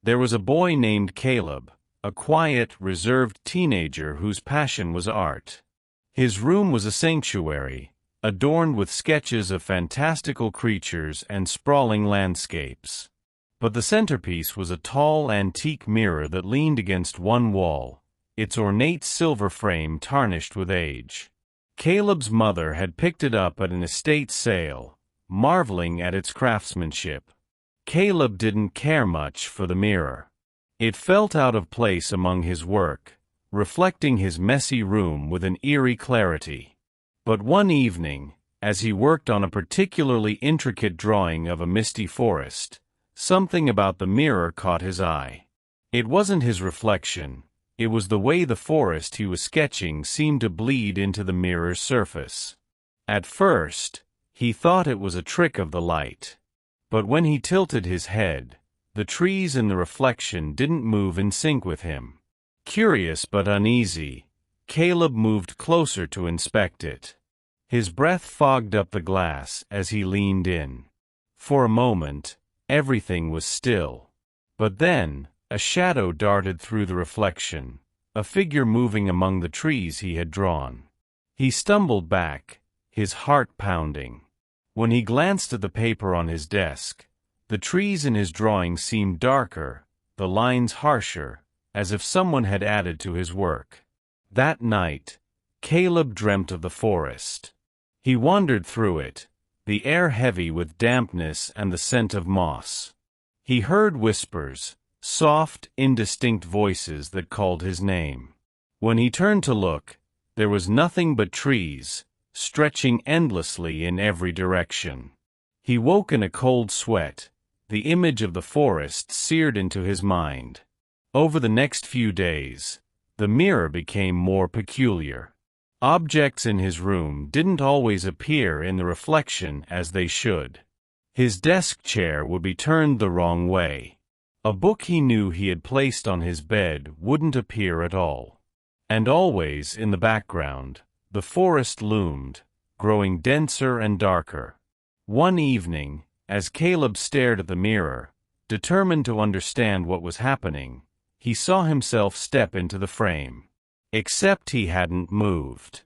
There was a boy named Caleb, a quiet, reserved teenager whose passion was art. His room was a sanctuary, adorned with sketches of fantastical creatures and sprawling landscapes. But the centerpiece was a tall antique mirror that leaned against one wall, its ornate silver frame tarnished with age. Caleb's mother had picked it up at an estate sale, marveling at its craftsmanship. Caleb didn't care much for the mirror. It felt out of place among his work, reflecting his messy room with an eerie clarity. But one evening, as he worked on a particularly intricate drawing of a misty forest, something about the mirror caught his eye. It wasn't his reflection, it was the way the forest he was sketching seemed to bleed into the mirror's surface. At first, he thought it was a trick of the light. But when he tilted his head, the trees in the reflection didn't move in sync with him. Curious but uneasy, Caleb moved closer to inspect it. His breath fogged up the glass as he leaned in. For a moment, everything was still. But then, a shadow darted through the reflection, a figure moving among the trees he had drawn. He stumbled back, his heart pounding. When he glanced at the paper on his desk, the trees in his drawing seemed darker, the lines harsher, as if someone had added to his work. That night, Caleb dreamt of the forest. He wandered through it, the air heavy with dampness and the scent of moss. He heard whispers, soft, indistinct voices that called his name. When he turned to look, there was nothing but trees, stretching endlessly in every direction. He woke in a cold sweat, the image of the forest seared into his mind. Over the next few days, the mirror became more peculiar. Objects in his room didn't always appear in the reflection as they should. His desk chair would be turned the wrong way. A book he knew he had placed on his bed wouldn't appear at all. And always in the background, the forest loomed, growing denser and darker. One evening, as Caleb stared at the mirror, determined to understand what was happening, he saw himself step into the frame. Except he hadn't moved.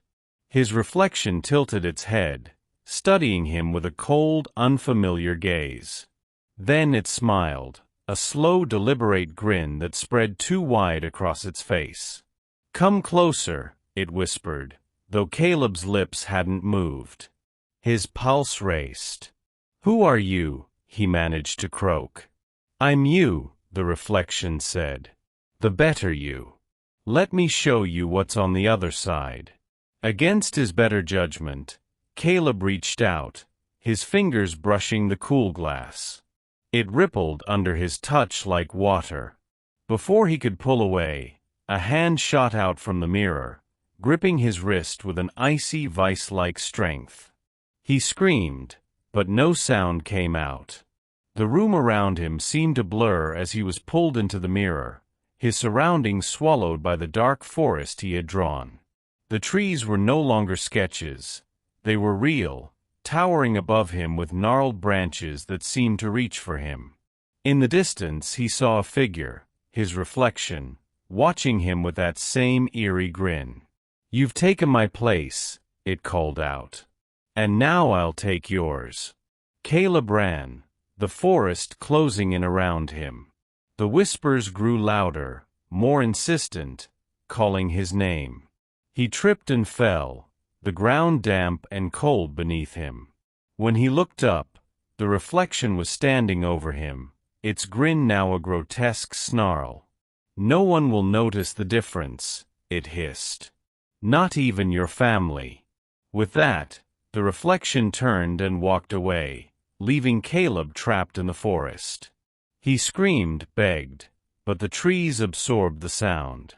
His reflection tilted its head, studying him with a cold, unfamiliar gaze. Then it smiled, a slow, deliberate grin that spread too wide across its face. "Come closer," it whispered, though Caleb's lips hadn't moved. His pulse raced. "Who are you?" he managed to croak. "I'm you," the reflection said. "The better you. Let me show you what's on the other side." Against his better judgment, Caleb reached out, his fingers brushing the cool glass. It rippled under his touch like water. Before he could pull away, a hand shot out from the mirror, gripping his wrist with an icy vice-like strength. He screamed, but no sound came out. The room around him seemed to blur as he was pulled into the mirror, his surroundings swallowed by the dark forest he had drawn. The trees were no longer sketches. They were real, towering above him with gnarled branches that seemed to reach for him. In the distance he saw a figure, his reflection, watching him with that same eerie grin. "You've taken my place," it called out. "And now I'll take yours." Caleb ran, the forest closing in around him. The whispers grew louder, more insistent, calling his name. He tripped and fell, the ground damp and cold beneath him. When he looked up, the reflection was standing over him, its grin now a grotesque snarl. "No one will notice the difference," it hissed. "Not even your family." With that, the reflection turned and walked away, leaving Caleb trapped in the forest. He screamed, begged, but the trees absorbed the sound.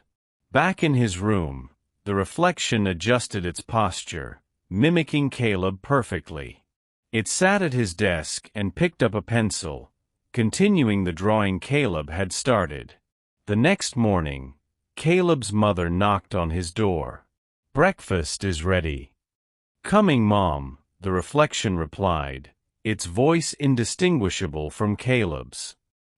Back in his room, the reflection adjusted its posture, mimicking Caleb perfectly. It sat at his desk and picked up a pencil, continuing the drawing Caleb had started. The next morning, Caleb's mother knocked on his door. "Breakfast is ready." "Coming, Mom," the reflection replied, its voice indistinguishable from Caleb's.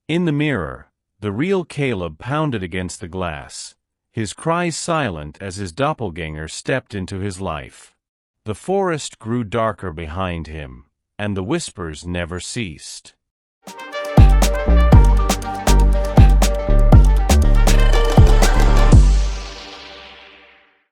In the mirror, The real Caleb pounded against the glass, his cries silent as his doppelganger stepped into his life. The forest grew darker behind him, and the whispers never ceased.